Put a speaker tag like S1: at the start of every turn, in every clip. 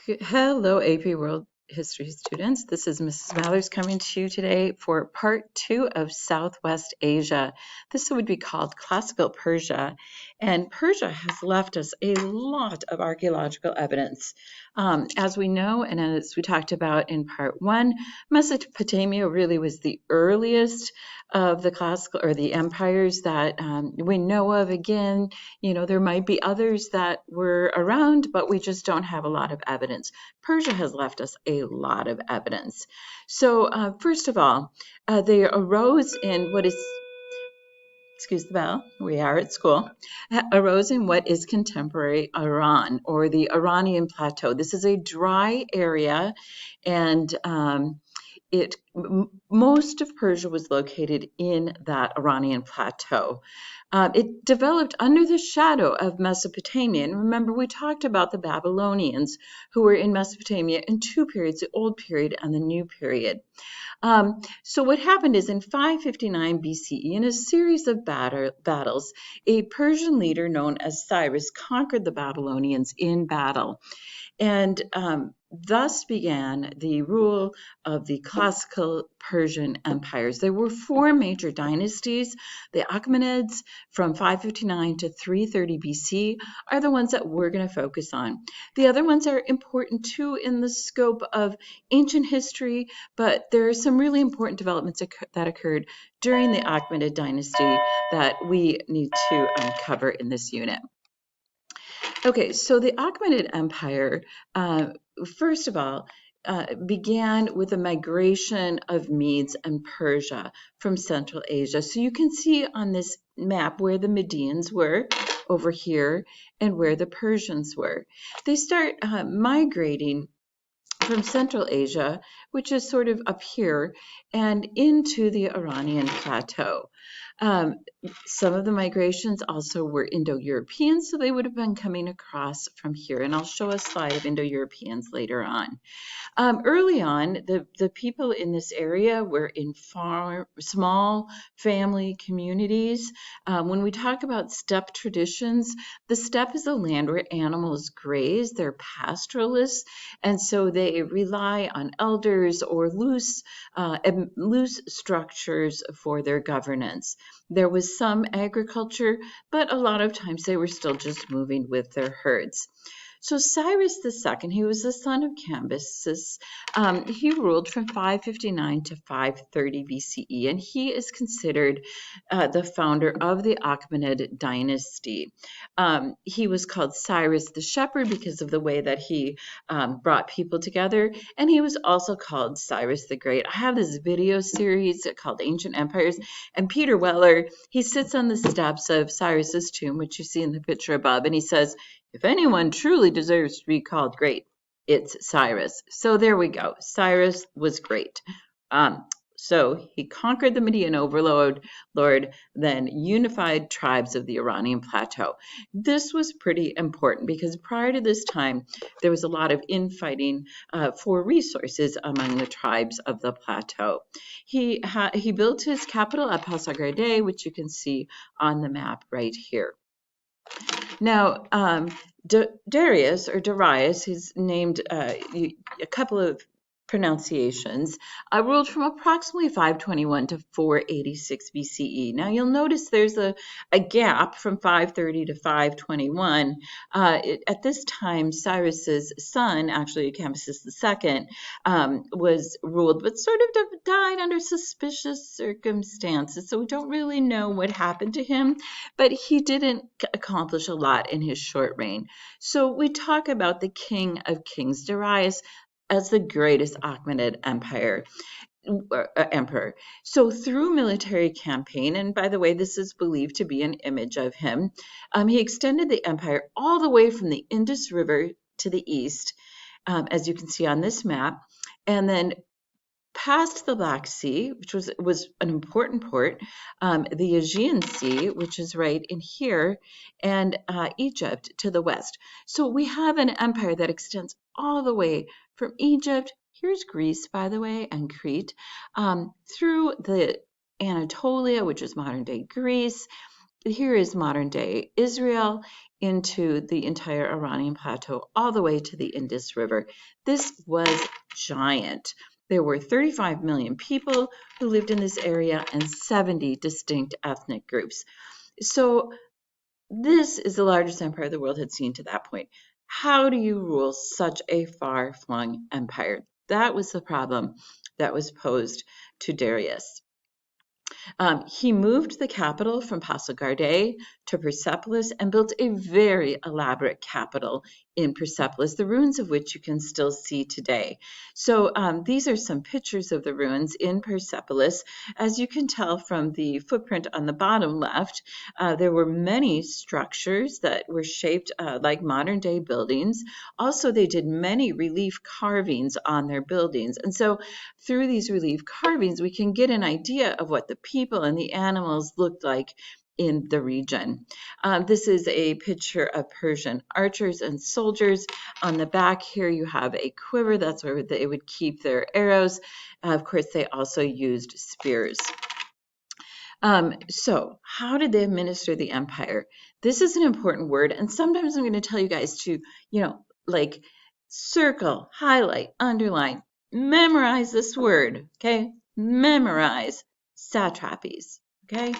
S1: Hello, AP World History students. This is Mrs. Mallers coming to you today for part 2 of Southwest Asia. This would be called Classical Persia, and Persia has left us a lot of archaeological evidence. As we know, and as we talked about in part 1, Mesopotamia really was the earliest of the classical or the empires that we know of. Again, there might be others that were around, but we just don't have a lot of evidence. Persia has left us a lot of evidence. So first of all, they arose in what is, excuse the bell, we are at school, arose in what is contemporary Iran, or the Iranian Plateau. This is a dry area, and most of Persia was located in that Iranian plateau. It developed under the shadow of Mesopotamia. And remember, we talked about the Babylonians who were in Mesopotamia in two periods, the Old Period and the New Period. So what happened is in 559 BCE, in a series of battles, a Persian leader known as Cyrus conquered the Babylonians in battle. And thus began the rule of the classical Persian empires. There were four major dynasties. The Achaemenids from 559 to 330 BC are the ones that we're going to focus on. The other ones are important too in the scope of ancient history, but there are some really important developments that occurred during the Achaemenid dynasty that we need to cover in this unit. Okay, so the Achaemenid Empire, first of all, began with a migration of Medes and Persia from Central Asia. So you can see on this map where the Medians were over here and where the Persians were. They start migrating from Central Asia, which is sort of up here, and into the Iranian plateau. Some of the migrations also were Indo-European, so they would have been coming across from here. And I'll show a slide of Indo-Europeans later on. Early on, the people in this area were in small family communities. When we talk about steppe traditions, the steppe is a land where animals graze. They're pastoralists, and so they rely on elders or loose structures for their governance. There was some agriculture, but a lot of times they were still just moving with their herds. So Cyrus II, he was the son of Cambyses. He ruled from 559 to 530 BCE, and he is considered the founder of the Achaemenid dynasty. He was called Cyrus the Shepherd because of the way that he brought people together, and he was also called Cyrus the Great. I have this video series called Ancient Empires, and Peter Weller, he sits on the steps of Cyrus's tomb, which you see in the picture above, and he says, if anyone truly deserves to be called great, it's Cyrus. So there we go. Cyrus was great. So he conquered the Median overlord, then unified tribes of the Iranian plateau. This was pretty important because prior to this time, there was a lot of infighting for resources among the tribes of the plateau. He built his capital at Pasargadae, which you can see on the map right here. Now, Darius, or Darius, he's named a couple of pronunciations, ruled from approximately 521 to 486 BCE. Now, you'll notice there's a gap from 530 to 521. At this time, Cyrus's son, actually Cambyses II, was ruled, but sort of died under suspicious circumstances. So we don't really know what happened to him, but he didn't accomplish a lot in his short reign. So we talk about the King of Kings, Darius, as the greatest Achaemenid emperor. So through military campaign, and by the way, this is believed to be an image of him, he extended the empire all the way from the Indus River to the east, as you can see on this map, and then past the Black Sea, which was an important port, the Aegean Sea, which is right in here, and Egypt to the west. So we have an empire that extends all the way from Egypt, here's Greece, by the way, and Crete, through the Anatolia, which is modern-day Greece. Here is modern-day Israel, into the entire Iranian plateau, all the way to the Indus River. This was giant. There were 35 million people who lived in this area and 70 distinct ethnic groups. So this is the largest empire the world had seen to that point. How do you rule such a far-flung empire? That was the problem that was posed to Darius. He moved the capital from Pasargadae to Persepolis and built a very elaborate capital in Persepolis, the ruins of which you can still see today. So these are some pictures of the ruins in Persepolis. As you can tell from the footprint on the bottom left, there were many structures that were shaped like modern day buildings. Also, they did many relief carvings on their buildings. And so through these relief carvings, we can get an idea of what the people and the animals looked like in the region. This is a picture of Persian archers and soldiers. On the back here, you have a quiver. That's where they would keep their arrows. Of course, they also used spears. So how did they administer the empire? This is an important word, and sometimes I'm going to tell you guys to, like circle, highlight, underline, memorize this word, okay? Memorize satrapies, okay?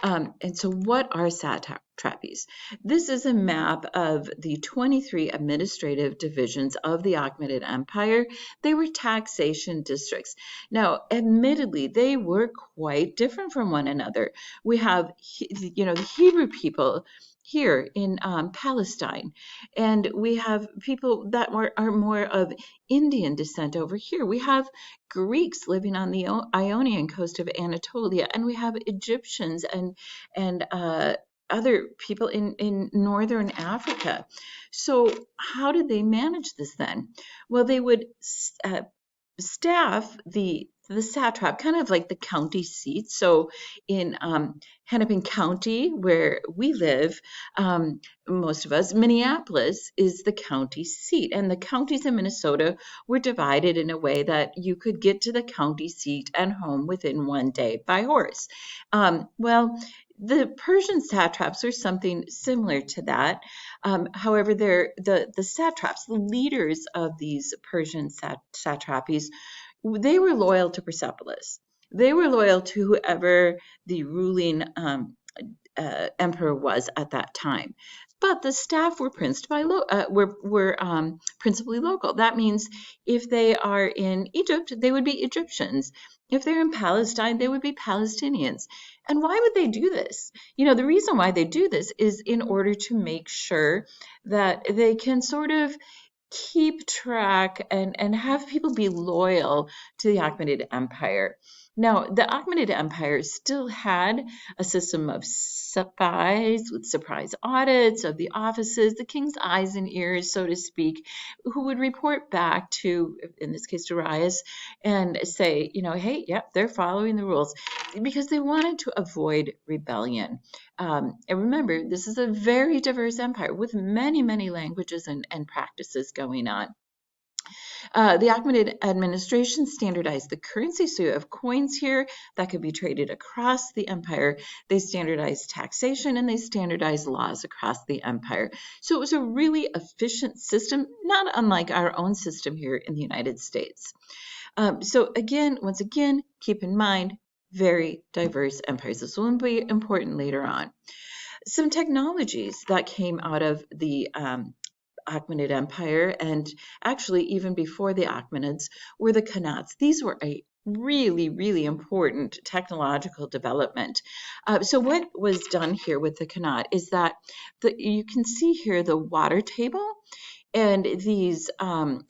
S1: And so what are satrapies? This is a map of the 23 administrative divisions of the Achaemenid Empire. They were taxation districts. Now, admittedly, they were quite different from one another. We have, the Hebrew people here in Palestine, and we have people that are more of Indian descent over here. We have Greeks living on the Ionian coast of Anatolia, and we have Egyptians and other people in northern Africa. So how did they manage this then? Well, they would staff the satrap, kind of like the county seat. So in Hennepin County, where we live, most of us, Minneapolis is the county seat. And the counties in Minnesota were divided in a way that you could get to the county seat and home within one day by horse. Well, the Persian satraps are something similar to that. However, they're the satraps, the leaders of these Persian satrapies, they were loyal to Persepolis. They were loyal to whoever the ruling emperor was at that time. But the staff were principally local. That means if they are in Egypt, they would be Egyptians. If they're in Palestine, they would be Palestinians. And why would they do this? The reason why they do this is in order to make sure that they can sort of keep track and have people be loyal to the Achaemenid Empire. Now, the Achaemenid Empire still had a system of spies with surprise audits of the offices, the king's eyes and ears, so to speak, who would report back to, in this case, Darius, and say, hey, yep, they're following the rules, because they wanted to avoid rebellion. And remember, this is a very diverse empire with many, many languages and practices going on. The Achaemenid administration standardized the currency, so you have coins here that could be traded across the empire. They standardized taxation and they standardized laws across the empire. So it was a really efficient system, not unlike our own system here in the United States. So once again, keep in mind, very diverse empires. This will be important later on. Some technologies that came out of the Achaemenid Empire, and actually even before the Achaemenids, were the Khanats. These were a really, really important technological development. So what was done here with the Khanat is that you can see here the water table, and these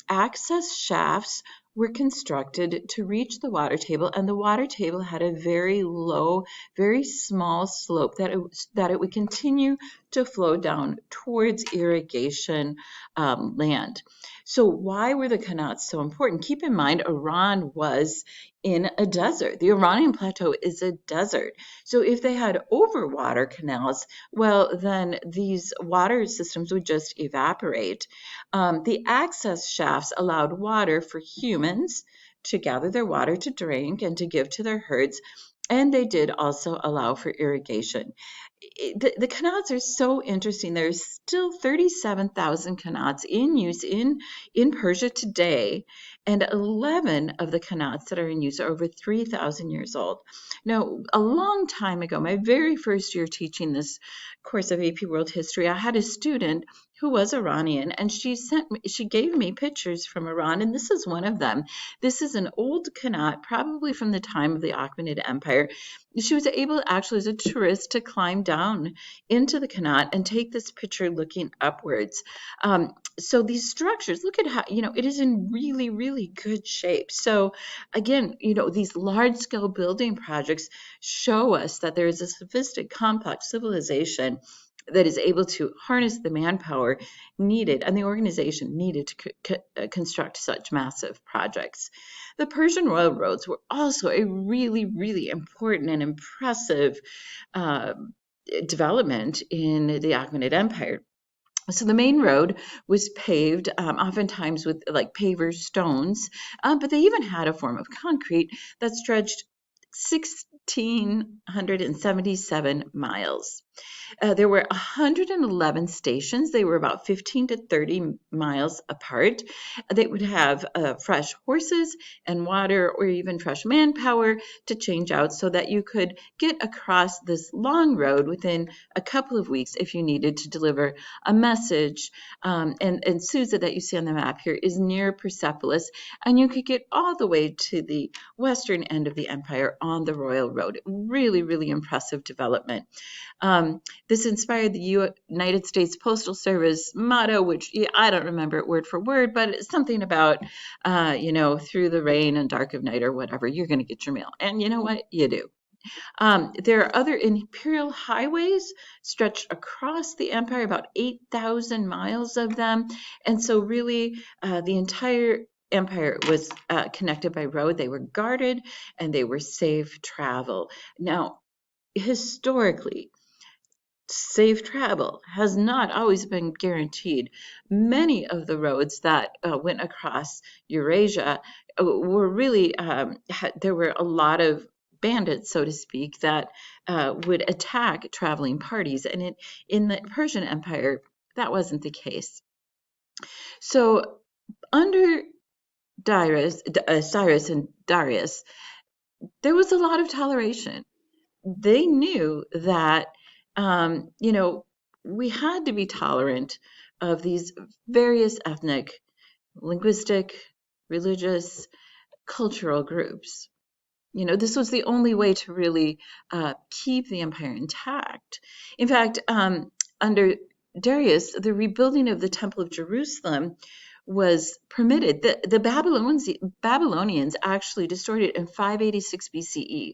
S1: access shafts were constructed to reach the water table, and the water table had a very low, very small slope that it would continue to flow down towards irrigation land. So why were the Khanats so important? Keep in mind, Iran was in a desert. The Iranian plateau is a desert. So if they had overwater canals, well, then these water systems would just evaporate. The access shafts allowed water for humans to gather their water to drink and to give to their herds. And they did also allow for irrigation. The qanats are so interesting. There's still 37,000 qanats in use in Persia today, and 11 of the qanats that are in use are over 3,000 years old. Now, a long time ago, my very first year teaching this course of AP World History, I had a student who was Iranian, and she gave me pictures from Iran, and this is one of them. This is an old qanat, probably from the time of the Achaemenid Empire. She was able, actually, as a tourist, to climb down into the qanat and take this picture looking upwards. So these structures, look at how, it is in really, really good shape. So again, these large scale building projects show us that there is a sophisticated, complex civilization that is able to harness the manpower needed and the organization needed to construct such massive projects. The Persian royal roads were also a really, really important and impressive development in the Achaemenid Empire. So the main road was paved, oftentimes with like paver stones, but they even had a form of concrete that stretched 1,677 miles. There were 111 stations. They were about 15 to 30 miles apart. They would have fresh horses and water, or even fresh manpower to change out, so that you could get across this long road within a couple of weeks if you needed to deliver a message. And Susa, that you see on the map here, is near Persepolis, and you could get all the way to the western end of the empire on the Royal Road. Really, really impressive development. This inspired the United States Postal Service motto, which I don't remember it word for word, but it's something about, through the rain and dark of night or whatever, you're going to get your mail. And you know what? You do. There are other imperial highways stretched across the empire, about 8,000 miles of them. And so really the entire empire was connected by road. They were guarded and they were safe travel. Now, historically, safe travel has not always been guaranteed. Many of the roads that went across Eurasia were really, there were a lot of bandits, so to speak, that would attack traveling parties. And in the Persian Empire, that wasn't the case. So under Cyrus and Darius, there was a lot of toleration. They knew that, we had to be tolerant of these various ethnic, linguistic, religious, cultural groups. This was the only way to really keep the empire intact. In fact, under Darius, the rebuilding of the Temple of Jerusalem was permitted. The Babylonians actually destroyed it in 586 BCE.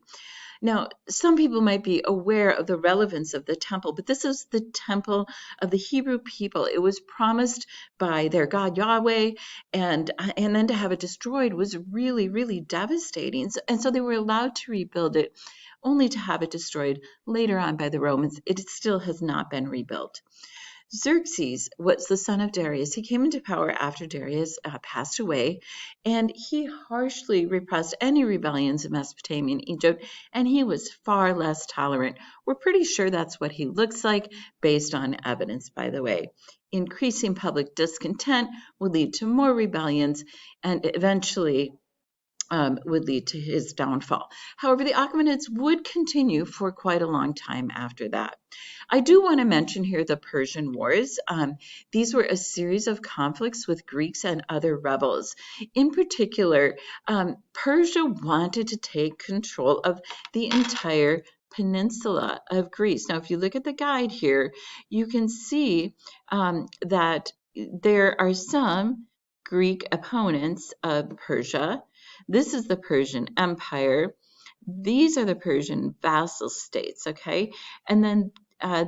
S1: Now, some people might be aware of the relevance of the temple, but this is the temple of the Hebrew people. It was promised by their God Yahweh, and then to have it destroyed was really, really devastating. And so they were allowed to rebuild it, only to have it destroyed later on by the Romans. It still has not been rebuilt. Xerxes was the son of Darius. He came into power after Darius passed away, and he harshly repressed any rebellions in Mesopotamia and Egypt, and he was far less tolerant. We're pretty sure that's what he looks like based on evidence, by the way. Increasing public discontent would lead to more rebellions, and eventually would lead to his downfall. However, the Achaemenids would continue for quite a long time after that. I do want to mention here the Persian Wars. These were a series of conflicts with Greeks and other rebels. In particular, Persia wanted to take control of the entire peninsula of Greece. Now, if you look at the guide here, you can see that there are some Greek opponents of Persia. This is the Persian Empire. These are the Persian vassal states, okay? And then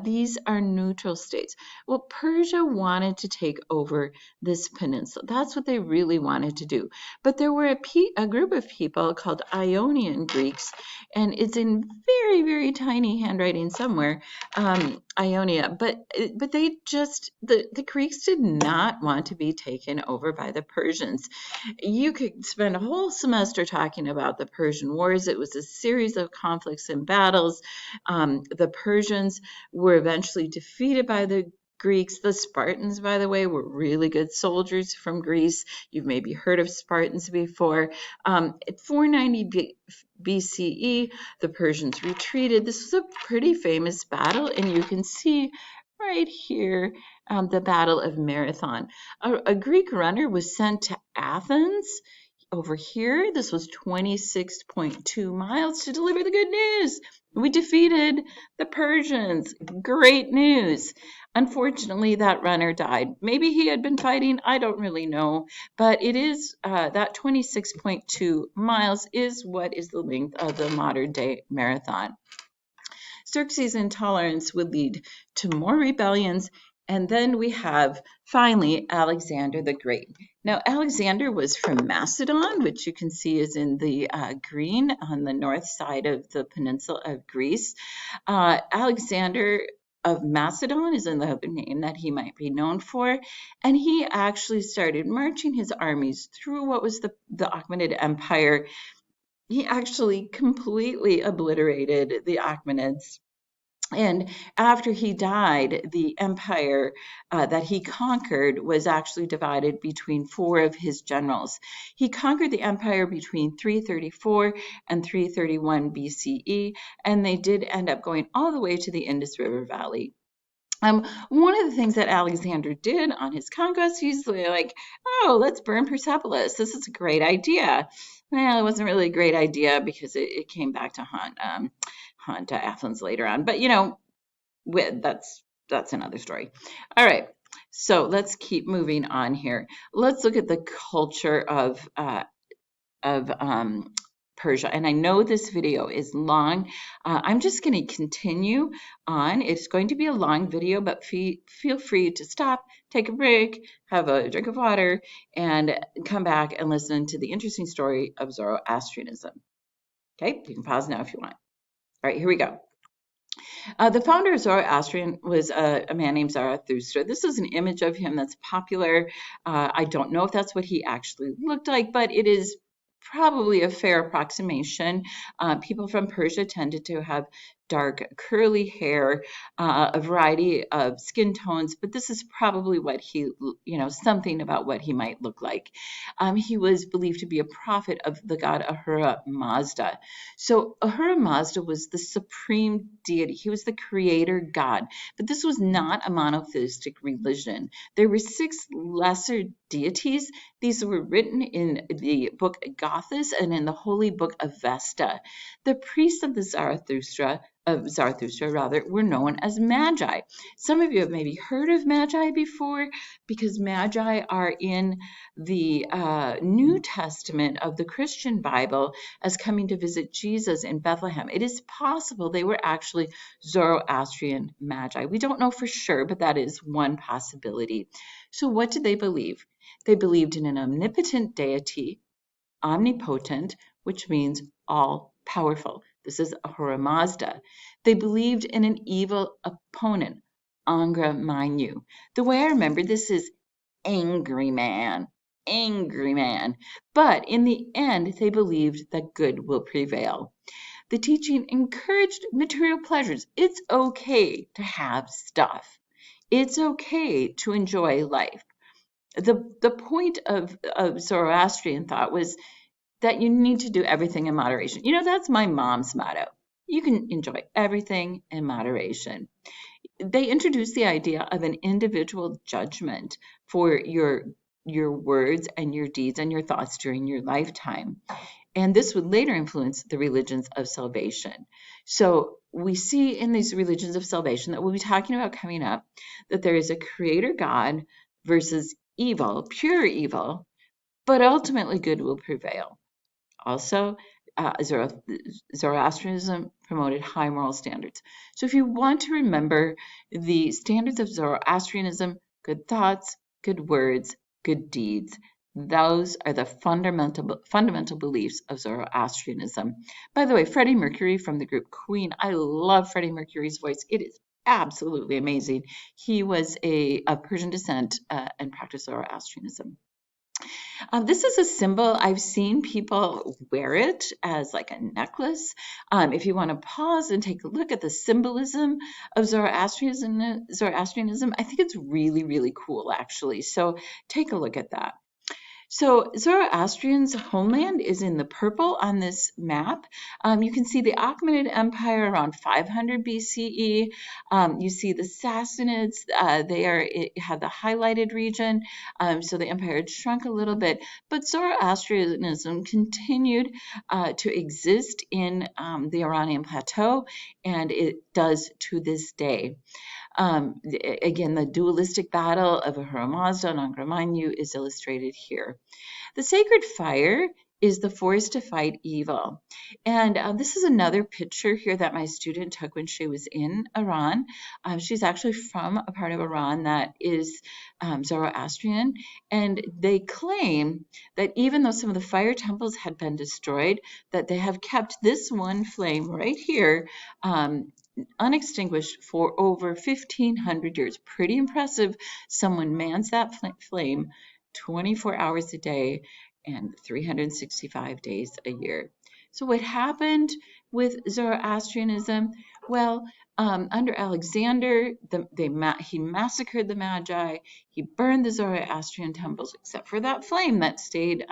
S1: these are neutral states. Well, Persia wanted to take over this peninsula. That's what they really wanted to do. But there were a group of people called Ionian Greeks, and it's in very, very tiny handwriting somewhere, Ionia, but the Greeks did not want to be taken over by the Persians. You could spend a whole semester talking about the Persian Wars. It was a series of conflicts and battles. The Persians were eventually defeated by the Greeks. The Spartans, by the way, were really good soldiers from Greece. You've maybe heard of Spartans before. At 490 BCE, the Persians retreated. This was a pretty famous battle, and you can see right here the Battle of Marathon. A Greek runner was sent to Athens over here. This was 26.2 miles to deliver the good news. We defeated the Persians. Great news. Unfortunately, that runner died. Maybe he had been fighting. I don't really know. But it is that 26.2 miles is what is the length of the modern day marathon. Xerxes' intolerance would lead to more rebellions. And then we have, finally, Alexander the Great. Now, Alexander was from Macedon, which you can see is in the green on the north side of the peninsula of Greece. Alexander of Macedon is another name that he might be known for. And he actually started marching his armies through what was the Achaemenid Empire. He actually completely obliterated the Achaemenids. And after he died, the empire that he conquered was actually divided between four of his generals. He conquered the empire between 334 and 331 BCE, and they did end up going all the way to the Indus River Valley. One of the things that Alexander did on his conquest, he's like, oh, let's burn Persepolis. This is a great idea. Well, it wasn't really a great idea because it came back to haunt Athens later on. But, that's another story. All right. So let's keep moving on here. Let's look at the culture of Persia. And I know this video is long. I'm just going to continue on. It's going to be a long video, but feel free to stop, take a break, have a drink of water, and come back and listen to the interesting story of Zoroastrianism. Okay, you can pause now if you want. All right, here we go. The founder of Zoroastrian was a man named Zarathustra. This is an image of him that's popular. I don't know if that's what he actually looked like, but it is probably a fair approximation. People from Persia tended to have dark curly hair, a variety of skin tones, but this is probably what he, something about what he might look like. He was believed to be a prophet of the god Ahura Mazda. So Ahura Mazda was the supreme deity. He was the creator god, but this was not a monotheistic religion. There were 6 lesser deities. These were written in the book Gothis and in the holy book Avesta. The priests of the Zarathustra, were known as Magi. Some of you have maybe heard of Magi before because Magi are in the New Testament of the Christian Bible as coming to visit Jesus in Bethlehem. It is possible they were actually Zoroastrian Magi. We don't know for sure, but that is one possibility. So what did they believe? They believed in an omnipotent deity, omnipotent, which means all-powerful. This is Ahura Mazda. They believed in an evil opponent, Angra Mainyu. The way I remember this is angry man. But in the end, they believed that good will prevail. The teaching encouraged material pleasures. It's okay to have stuff. It's okay to enjoy life. The point of Zoroastrian thought was that you need to do everything in moderation. That's my mom's motto. You can enjoy everything in moderation. They introduced the idea of an individual judgment for your words and your deeds and your thoughts during your lifetime. And this would later influence the religions of salvation. So we see in these religions of salvation that we'll be talking about coming up that there is a creator God versus evil, pure evil, but ultimately good will prevail. Also, Zoroastrianism promoted high moral standards. So if you want to remember the standards of Zoroastrianism, good thoughts, good words, good deeds, those are the fundamental beliefs of Zoroastrianism. By the way, Freddie Mercury from the group Queen, I love Freddie Mercury's voice. It is absolutely amazing. He was of Persian descent and practiced Zoroastrianism. This is a symbol. I've seen people wear it as like a necklace. If you want to pause and take a look at the symbolism of Zoroastrianism, I think it's really, really cool, actually. So take a look at that. So Zoroastrian's homeland is in the purple on this map. You can see the Achaemenid Empire around 500 BCE. You see the Sassanids, it had the highlighted region, so the empire had shrunk a little bit, but Zoroastrianism continued to exist in the Iranian plateau, and it does to this day. Again, the dualistic battle of Ahura Mazda and Angra Mainyu is illustrated here. The sacred fire is the force to fight evil. And this is another picture here that my student took when she was in Iran. She's actually from a part of Iran that is Zoroastrian. And they claim that even though some of the fire temples had been destroyed, that they have kept this one flame right here unextinguished for over 1,500 years. Pretty impressive. Someone mans that flame 24 hours a day and 365 days a year. So what happened with Zoroastrianism? Well, under Alexander, he massacred the Magi. He burned the Zoroastrian temples, except for that flame that stayed,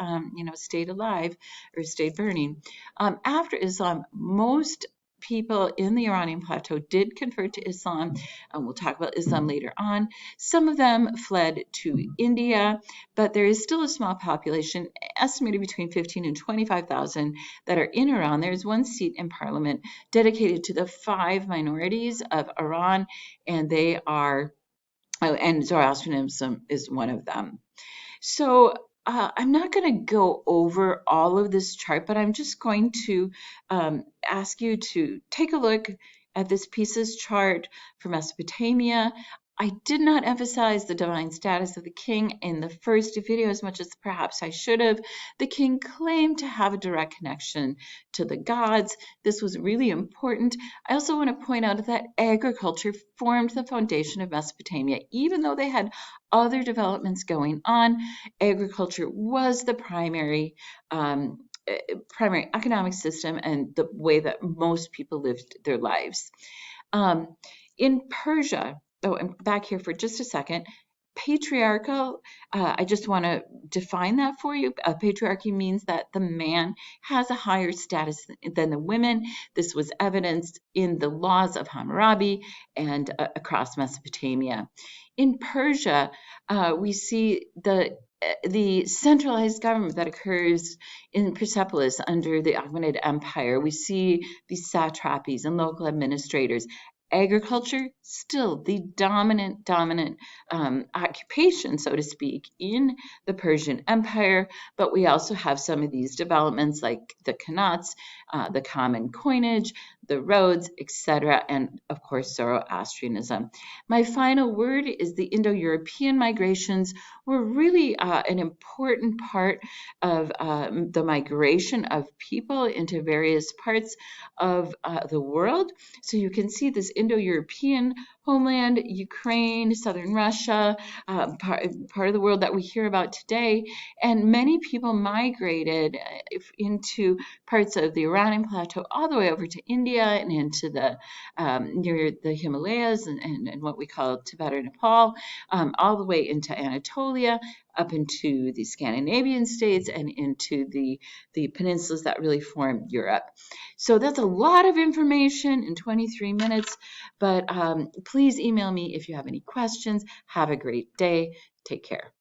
S1: stayed alive or stayed burning. After Islam, most people in the Iranian plateau did convert to Islam, and we'll talk about Islam later on. Some of them fled to India, but there is still a small population, estimated between 15 and 25,000, that are in Iran. There's one seat in parliament dedicated to the 5 minorities of Iran, and and Zoroastrianism is one of them. So I'm not going to go over all of this chart, but I'm just going to ask you to take a look at this Pisa's chart for Mesopotamia. I did not emphasize the divine status of the king in the first video as much as perhaps I should have. The king claimed to have a direct connection to the gods. This was really important. I also want to point out that agriculture formed the foundation of Mesopotamia. Even though they had other developments going on, agriculture was the primary economic system and the way that most people lived their lives. In Persia, I'm back here for just a second. Patriarchal, I just want to define that for you. Patriarchy means that the man has a higher status than the women. This was evidenced in the laws of Hammurabi and across Mesopotamia. In Persia, we see the centralized government that occurs in Persepolis under the Achaemenid Empire. We see these satrapies and local administrators. Agriculture, still the dominant occupation, so to speak, in the Persian Empire, but we also have some of these developments like the qanats, the common coinage, the roads, etc., and of course Zoroastrianism. My final word is the Indo-European migrations were really an important part of the migration of people into various parts of the world. So you can see this Indo-European homeland, Ukraine, southern Russia, part of the world that we hear about today. And many people migrated into parts of the Iranian plateau all the way over to India and into the near the Himalayas and what we call Tibet or Nepal, all the way into Anatolia, up into the Scandinavian states and into the peninsulas that really form Europe. So that's a lot of information in 23 minutes, but please email me if you have any questions. Have a great day. Take care.